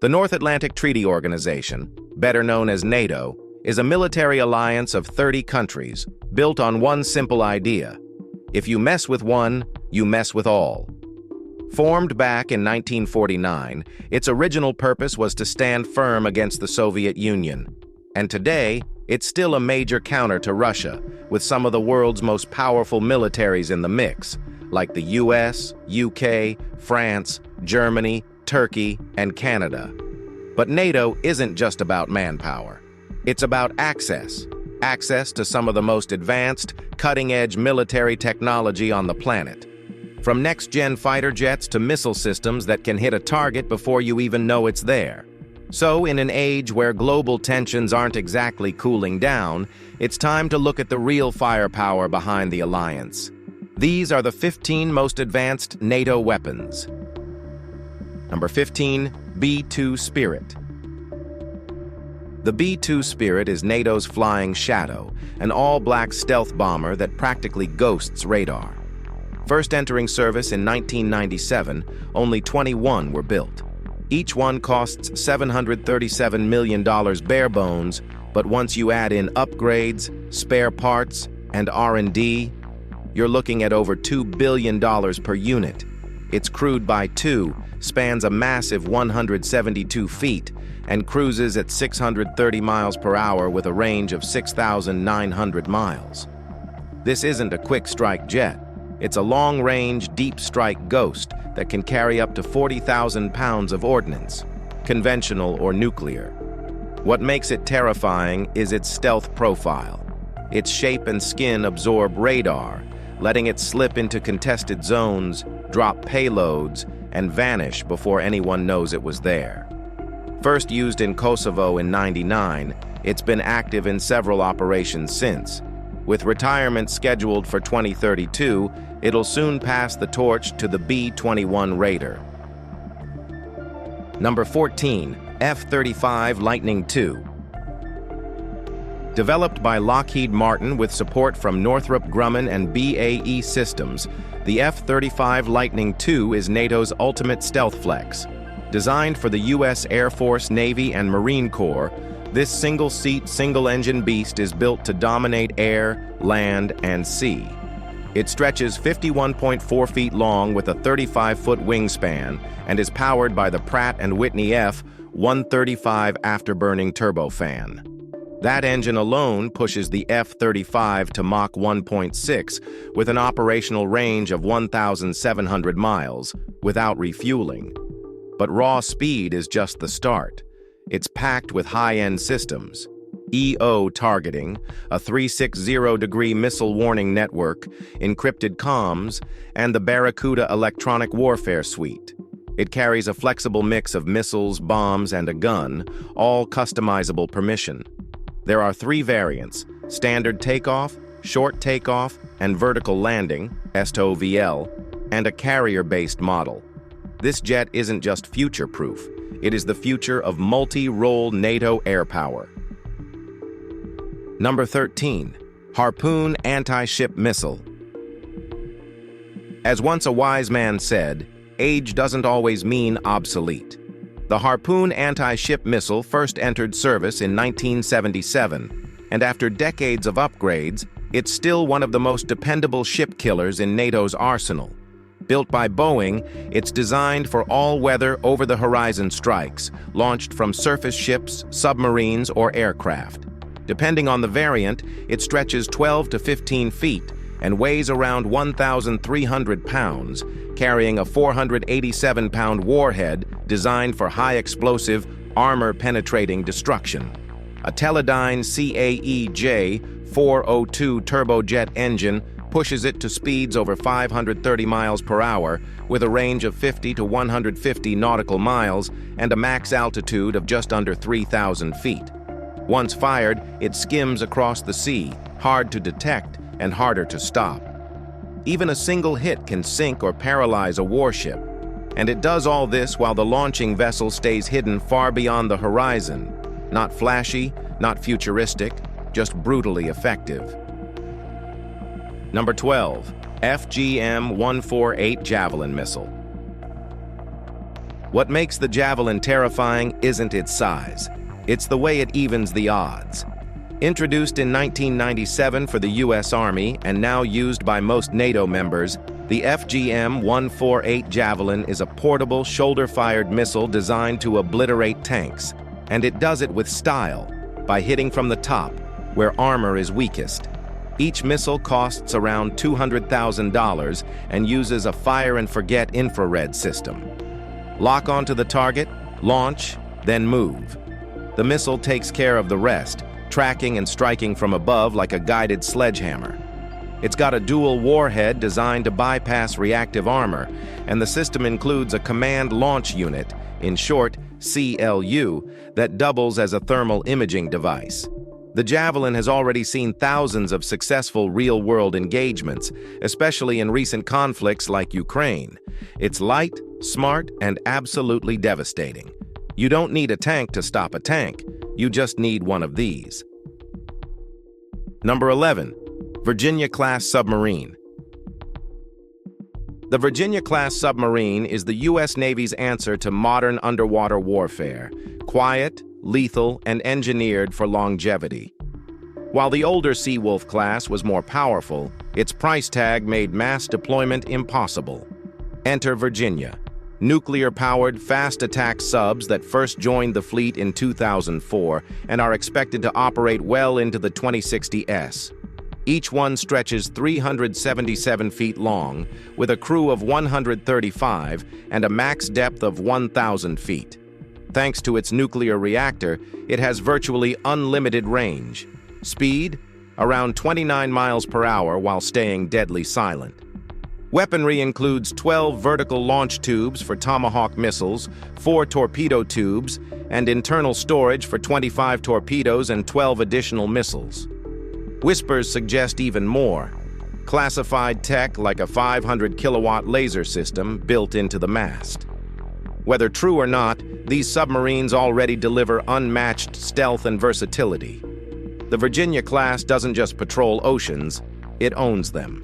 The North Atlantic Treaty Organization, better known as NATO, is a military alliance of 30 countries built on one simple idea: if you mess with one, you mess with all. Formed back in 1949, its original purpose was to stand firm against the Soviet Union. And today, it's still a major counter to Russia, with some of the world's most powerful militaries in the mix, like the US, UK, France, Germany, Turkey, and Canada. But NATO isn't just about manpower. It's about access to some of the most advanced, cutting-edge military technology on the planet. From next-gen fighter jets to missile systems that can hit a target before you even know it's there. So, in an age where global tensions aren't exactly cooling down, it's time to look at the real firepower behind the alliance. These are the 15 most advanced NATO weapons. Number 15, B-2 Spirit. The B-2 Spirit is NATO's Flying Shadow, an all-black stealth bomber that practically ghosts radar. First entering service in 1997, only 21 were built. Each one costs $737 million bare bones, but once you add in upgrades, spare parts, and R&D, you're looking at over $2 billion per unit. It's crewed by two, spans a massive 172 feet, and cruises at 630 miles per hour with a range of 6,900 miles. This isn't a quick-strike jet. It's a long-range, deep-strike ghost that can carry up to 40,000 pounds of ordnance, conventional or nuclear. What makes it terrifying is its stealth profile. Its shape and skin absorb radar, letting it slip into contested zones, drop payloads, and vanish before anyone knows it was there. First used in Kosovo in '99, it's been active in several operations since. With retirement scheduled for 2032, it'll soon pass the torch to the B-21 Raider. Number 14, F-35 Lightning II. Developed by Lockheed Martin with support from Northrop Grumman and BAE Systems, the F-35 Lightning II is NATO's ultimate stealth flex. Designed for the U.S. Air Force, Navy, and Marine Corps, this single-seat, single-engine beast is built to dominate air, land, and sea. It stretches 51.4 feet long with a 35-foot wingspan and is powered by the Pratt & Whitney F-135 afterburning turbofan. That engine alone pushes the F-35 to Mach 1.6 with an operational range of 1,700 miles without refueling. But raw speed is just the start. It's packed with high-end systems: EO targeting, a 360-degree missile warning network, encrypted comms, and the Barracuda electronic warfare suite. It carries a flexible mix of missiles, bombs, and a gun, all customizable per mission. There are 3 variants: standard takeoff, short takeoff, and vertical landing, STOVL, and a carrier-based model. This jet isn't just future-proof, it is the future of multi-role NATO air power. Number 13, Harpoon Anti-Ship Missile. As once a wise man said, age doesn't always mean obsolete. The Harpoon anti-ship missile first entered service in 1977, and after decades of upgrades, it's still one of the most dependable ship killers in NATO's arsenal. Built by Boeing, it's designed for all-weather, over-the-horizon strikes, launched from surface ships, submarines, or aircraft. Depending on the variant, it stretches 12 to 15 feet and weighs around 1,300 pounds, carrying a 487-pound warhead designed for high-explosive, armor-penetrating destruction. A Teledyne CAE-J 402 turbojet engine pushes it to speeds over 530 miles per hour with a range of 50 to 150 nautical miles and a max altitude of just under 3,000 feet. Once fired, it skims across the sea, hard to detect and harder to stop. Even a single hit can sink or paralyze a warship, and it does all this while the launching vessel stays hidden far beyond the horizon. Not flashy, not futuristic, just brutally effective. Number 12, FGM-148 Javelin Missile. What makes the Javelin terrifying isn't its size. It's the way it evens the odds. Introduced in 1997 for the U.S. Army and now used by most NATO members, the FGM-148 Javelin is a portable, shoulder-fired missile designed to obliterate tanks. And it does it with style, by hitting from the top, where armor is weakest. Each missile costs around $200,000 and uses a fire-and-forget infrared system. Lock onto the target, launch, then move. The missile takes care of the rest, tracking and striking from above like a guided sledgehammer. It's got a dual warhead designed to bypass reactive armor, and the system includes a command launch unit, in short, CLU, that doubles as a thermal imaging device. The Javelin has already seen thousands of successful real-world engagements, especially in recent conflicts like Ukraine. It's light, smart, and absolutely devastating. You don't need a tank to stop a tank. You just need one of these. Number 11. Virginia-class submarine. The Virginia-class submarine is the U.S. Navy's answer to modern underwater warfare. Quiet, lethal, and engineered for longevity. While the older Seawolf class was more powerful, its price tag made mass deployment impossible. Enter Virginia. Nuclear-powered, fast-attack subs that first joined the fleet in 2004 and are expected to operate well into the 2060s. Each one stretches 377 feet long, with a crew of 135 and a max depth of 1,000 feet. Thanks to its nuclear reactor, it has virtually unlimited range. Speed? Around 29 miles per hour while staying deadly silent. Weaponry includes 12 vertical launch tubes for Tomahawk missiles, 4 torpedo tubes, and internal storage for 25 torpedoes and 12 additional missiles. Whispers suggest even more. Classified tech like a 500-kilowatt laser system built into the mast. Whether true or not, these submarines already deliver unmatched stealth and versatility. The Virginia class doesn't just patrol oceans, it owns them.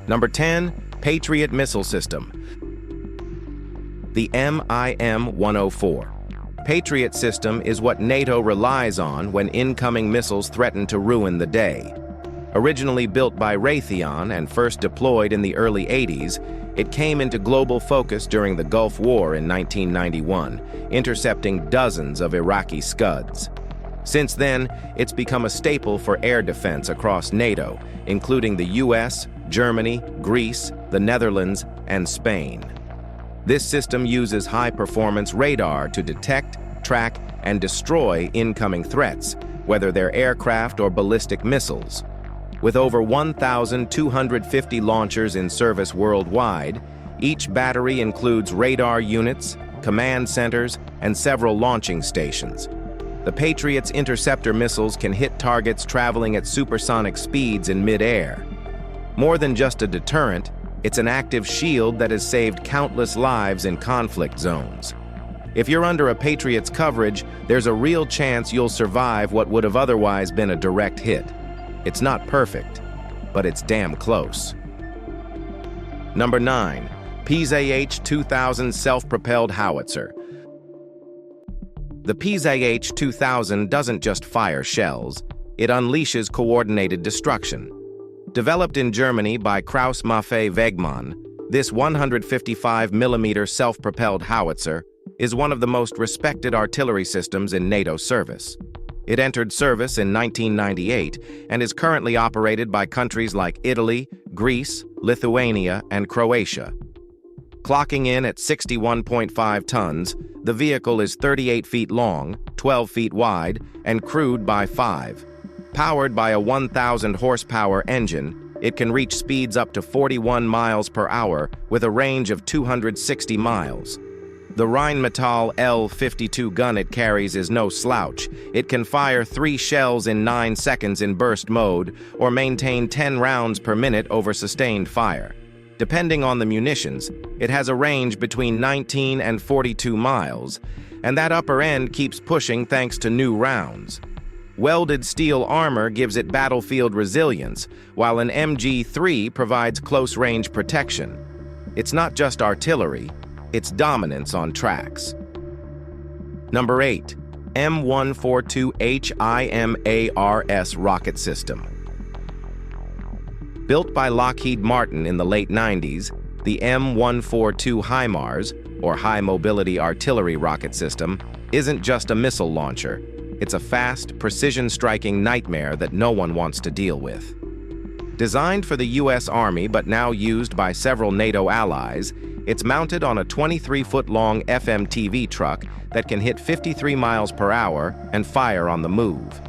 Number 10. Patriot Missile System. The MIM-104. Patriot system is what NATO relies on when incoming missiles threaten to ruin the day. Originally built by Raytheon and first deployed in the early 80s, it came into global focus during the Gulf War in 1991, intercepting dozens of Iraqi Scuds. Since then, it's become a staple for air defense across NATO, including the US, Germany, Greece, the Netherlands, and Spain. This system uses high-performance radar to detect, track, and destroy incoming threats, whether they're aircraft or ballistic missiles. With over 1,250 launchers in service worldwide, each battery includes radar units, command centers, and several launching stations. The Patriot's interceptor missiles can hit targets traveling at supersonic speeds in mid-air. More than just a deterrent, it's an active shield that has saved countless lives in conflict zones. If you're under a Patriot's coverage, there's a real chance you'll survive what would have otherwise been a direct hit. It's not perfect, but it's damn close. Number 9. PZH-2000 Self-Propelled Howitzer. The PZH-2000 doesn't just fire shells, it unleashes coordinated destruction. Developed in Germany by Krauss-Maffei-Wegmann, this 155mm self-propelled howitzer is one of the most respected artillery systems in NATO service. It entered service in 1998 and is currently operated by countries like Italy, Greece, Lithuania, and Croatia. Clocking in at 61.5 tons, the vehicle is 38 feet long, 12 feet wide, and crewed by 5. Powered by a 1,000 horsepower engine, it can reach speeds up to 41 miles per hour with a range of 260 miles. The Rheinmetall L-52 gun it carries is no slouch. It can fire 3 shells in 9 seconds in burst mode or maintain 10 rounds per minute over sustained fire. Depending on the munitions, it has a range between 19 and 42 miles, and that upper end keeps pushing thanks to new rounds. Welded steel armor gives it battlefield resilience, while an MG3 provides close-range protection. It's not just artillery, its dominance on tracks. Number 8. M142 HIMARS rocket system. Built by Lockheed Martin in the late 90s, the M142 HIMARS, or High Mobility Artillery Rocket System, isn't just a missile launcher. It's a fast, precision-striking nightmare that no one wants to deal with. Designed for the U.S. Army but now used by several NATO allies, it's mounted on a 23-foot-long FMTV truck that can hit 53 miles per hour and fire on the move.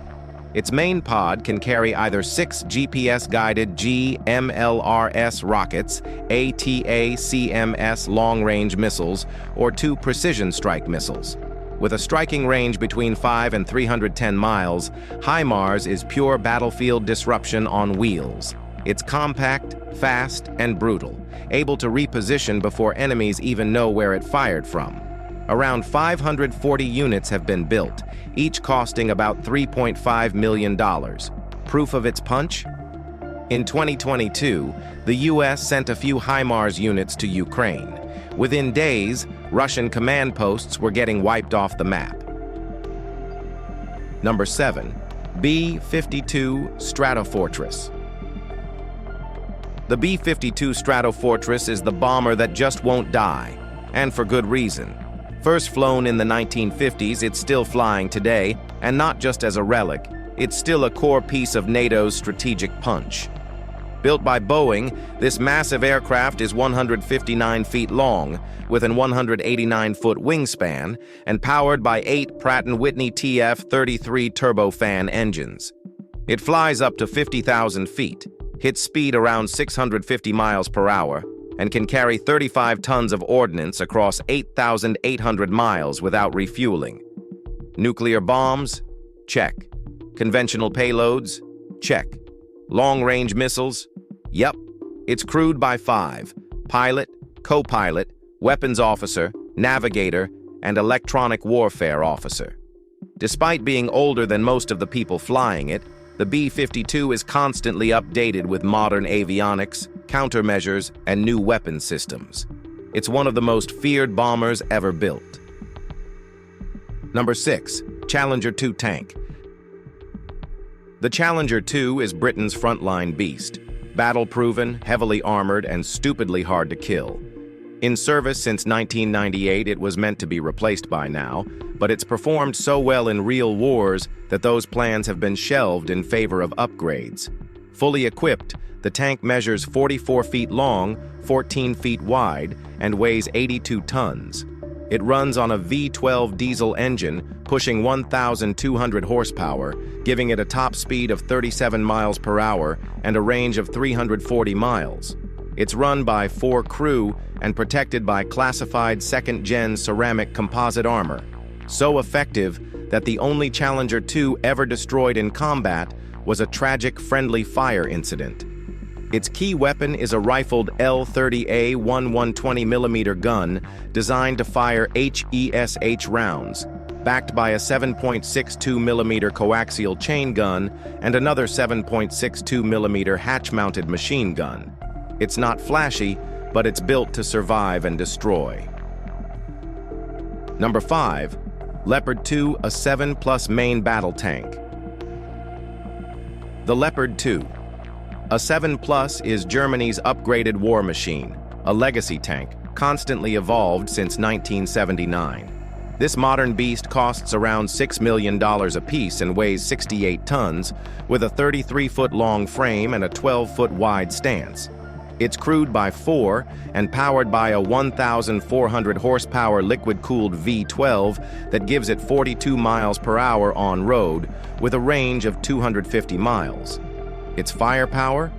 Its main pod can carry either 6 GPS-guided GMLRS rockets, ATACMS long-range missiles, or 2 precision strike missiles. With a striking range between 5 and 310 miles, HIMARS is pure battlefield disruption on wheels. It's compact, fast, and brutal, able to reposition before enemies even know where it fired from. Around 540 units have been built, each costing about $3.5 million. Proof of its punch? In 2022, the U.S. sent a few HIMARS units to Ukraine. Within days, Russian command posts were getting wiped off the map. Number 7. B-52 Stratofortress. The B-52 Stratofortress is the bomber that just won't die, and for good reason. First flown in the 1950s, it's still flying today, and not just as a relic, it's still a core piece of NATO's strategic punch. Built by Boeing, this massive aircraft is 159 feet long, with an 189-foot wingspan, and powered by 8 Pratt & Whitney TF-33 turbofan engines. It flies up to 50,000 feet, hits speed around 650 miles per hour, and can carry 35 tons of ordnance across 8,800 miles without refueling. Nuclear bombs? Check. Conventional payloads? Check. Long-range missiles? Yep. It's crewed by 5: pilot, co-pilot, weapons officer, navigator, and electronic warfare officer. Despite being older than most of the people flying it, the B-52 is constantly updated with modern avionics, countermeasures, and new weapon systems. It's one of the most feared bombers ever built. Number 6. Challenger 2 tank. The Challenger 2 is Britain's frontline beast, battle-proven, heavily armored, and stupidly hard to kill. In service since 1998, it was meant to be replaced by now, but it's performed so well in real wars that those plans have been shelved in favor of upgrades. Fully equipped, the tank measures 44 feet long, 14 feet wide, and weighs 82 tons. It runs on a V12 diesel engine, pushing 1,200 horsepower, giving it a top speed of 37 miles per hour and a range of 340 miles. It's run by 4 crew and protected by classified second-gen ceramic composite armor. So effective that the only Challenger 2 ever destroyed in combat was a tragic friendly fire incident. Its key weapon is a rifled L-30A 120mm gun designed to fire HESH rounds, backed by a 7.62mm coaxial chain gun and another 7.62mm hatch-mounted machine gun. It's not flashy, but it's built to survive and destroy. Number 5. Leopard 2, a 7+ main battle tank. The Leopard 2. A 7+ is Germany's upgraded war machine, a legacy tank, constantly evolved since 1979. This modern beast costs around $6 million apiece and weighs 68 tons, with a 33-foot-long frame and a 12-foot-wide stance. It's crewed by 4 and powered by a 1,400 horsepower liquid-cooled V12 that gives it 42 miles per hour on road, with a range of 250 miles. Its firepower?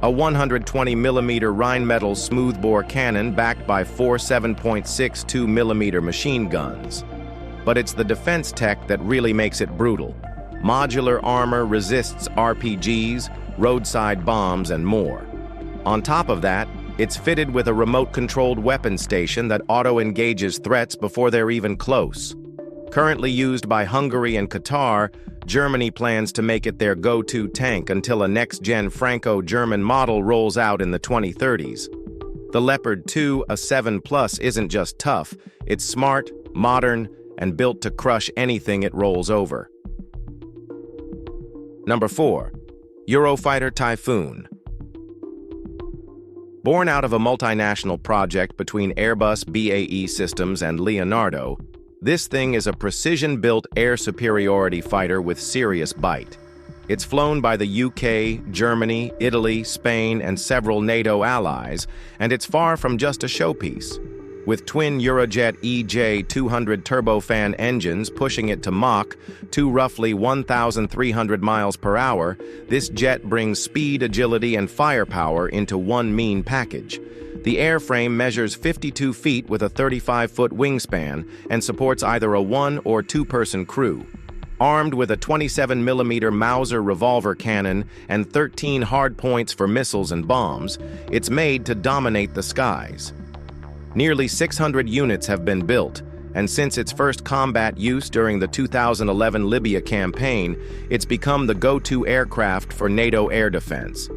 A 120mm Rheinmetall smoothbore cannon backed by 4 7.62mm machine guns. But it's the defense tech that really makes it brutal. Modular armor resists RPGs, roadside bombs, and more. On top of that, it's fitted with a remote-controlled weapon station that auto-engages threats before they're even close. Currently used by Hungary and Qatar, Germany plans to make it their go-to tank until a next-gen Franco-German model rolls out in the 2030s. The Leopard 2, a 7+, isn't just tough, it's smart, modern, and built to crush anything it rolls over. Number 4. Eurofighter Typhoon. Born out of a multinational project between Airbus BAE Systems and Leonardo, this thing is a precision-built air superiority fighter with serious bite. It's flown by the UK, Germany, Italy, Spain, and several NATO allies, and it's far from just a showpiece. With twin Eurojet EJ200 turbofan engines pushing it to Mach 2 roughly 1,300 miles per hour, this jet brings speed, agility, and firepower into one mean package. The airframe measures 52 feet with a 35-foot wingspan and supports either a one- or two-person crew. Armed with a 27mm Mauser revolver cannon and 13 hardpoints for missiles and bombs, it's made to dominate the skies. Nearly 600 units have been built, and since its first combat use during the 2011 Libya campaign, it's become the go-to aircraft for NATO air defense.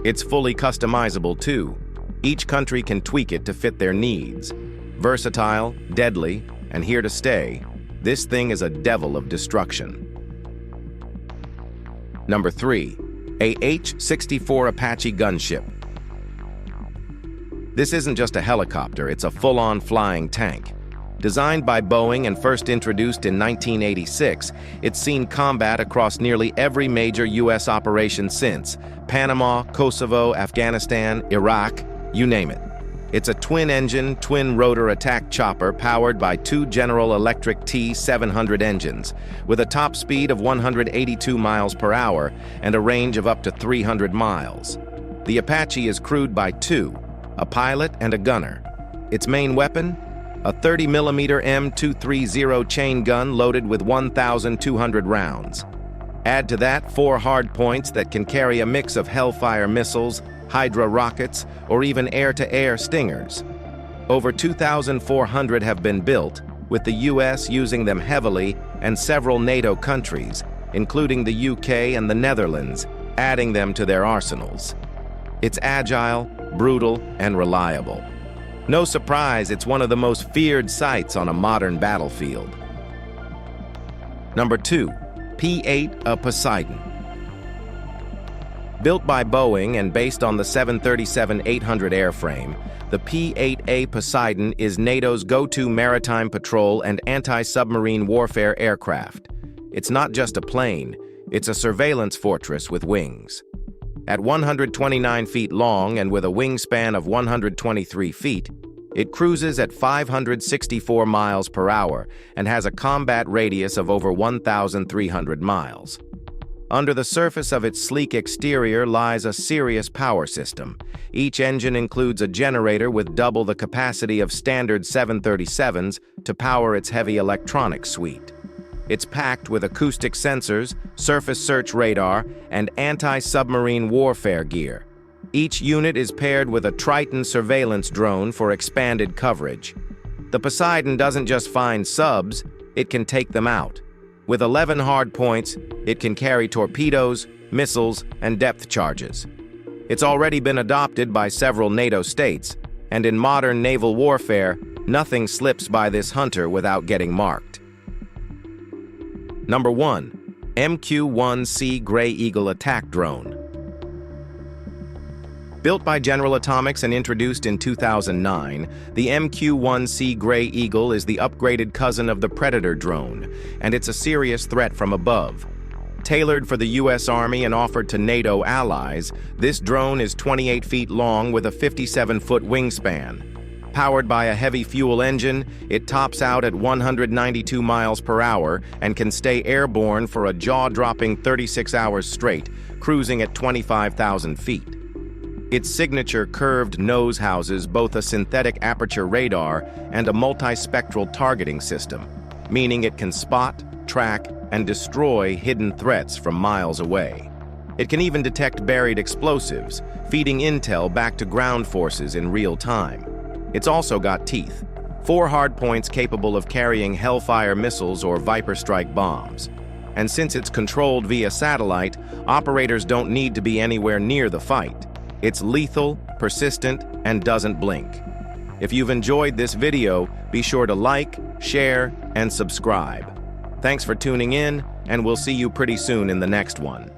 It's fully customizable too. Each country can tweak it to fit their needs. Versatile, deadly, and here to stay, this thing is a devil of destruction. Number 3. A H-64 Apache gunship. This isn't just a helicopter, it's a full-on flying tank. Designed by Boeing and first introduced in 1986, it's seen combat across nearly every major U.S. operation since: Panama, Kosovo, Afghanistan, Iraq, you name it. It's a twin-engine, twin-rotor attack chopper powered by two General Electric T-700 engines, with a top speed of 182 miles per hour and a range of up to 300 miles. The Apache is crewed by two, a pilot and a gunner. Its main weapon? A 30mm M230 chain gun loaded with 1,200 rounds. Add to that 4 hardpoints that can carry a mix of Hellfire missiles, Hydra rockets, or even air-to-air Stingers. Over 2,400 have been built, with the US using them heavily and several NATO countries, including the UK and the Netherlands, adding them to their arsenals. It's agile, brutal, and reliable. No surprise, it's one of the most feared sights on a modern battlefield. Number 2. P-8, a Poseidon. Built by Boeing and based on the 737-800 airframe, the P-8A Poseidon is NATO's go-to maritime patrol and anti-submarine warfare aircraft. It's not just a plane, it's a surveillance fortress with wings. At 129 feet long and with a wingspan of 123 feet, it cruises at 564 miles per hour and has a combat radius of over 1,300 miles. Under the surface of its sleek exterior lies a serious power system. Each engine includes a generator with double the capacity of standard 737s to power its heavy electronics suite. It's packed with acoustic sensors, surface search radar, and anti-submarine warfare gear. Each unit is paired with a Triton surveillance drone for expanded coverage. The Poseidon doesn't just find subs, it can take them out. With 11 hardpoints, it can carry torpedoes, missiles, and depth charges. It's already been adopted by several NATO states, and in modern naval warfare, nothing slips by this hunter without getting marked. Number 1. MQ-1C Gray Eagle Attack Drone. Built by General Atomics and introduced in 2009, the MQ-1C Gray Eagle is the upgraded cousin of the Predator drone, and it's a serious threat from above. Tailored for the U.S. Army and offered to NATO allies, this drone is 28 feet long with a 57-foot wingspan. Powered by a heavy fuel engine, it tops out at 192 miles per hour and can stay airborne for a jaw-dropping 36 hours straight, cruising at 25,000 feet. Its signature curved nose houses both a synthetic aperture radar and a multispectral targeting system, meaning it can spot, track, and destroy hidden threats from miles away. It can even detect buried explosives, feeding intel back to ground forces in real time. It's also got teeth, 4 hardpoints capable of carrying Hellfire missiles or Viper strike bombs. And since it's controlled via satellite, operators don't need to be anywhere near the fight. It's lethal, persistent, and doesn't blink. If you've enjoyed this video, be sure to like, share, and subscribe. Thanks for tuning in, and we'll see you pretty soon in the next one.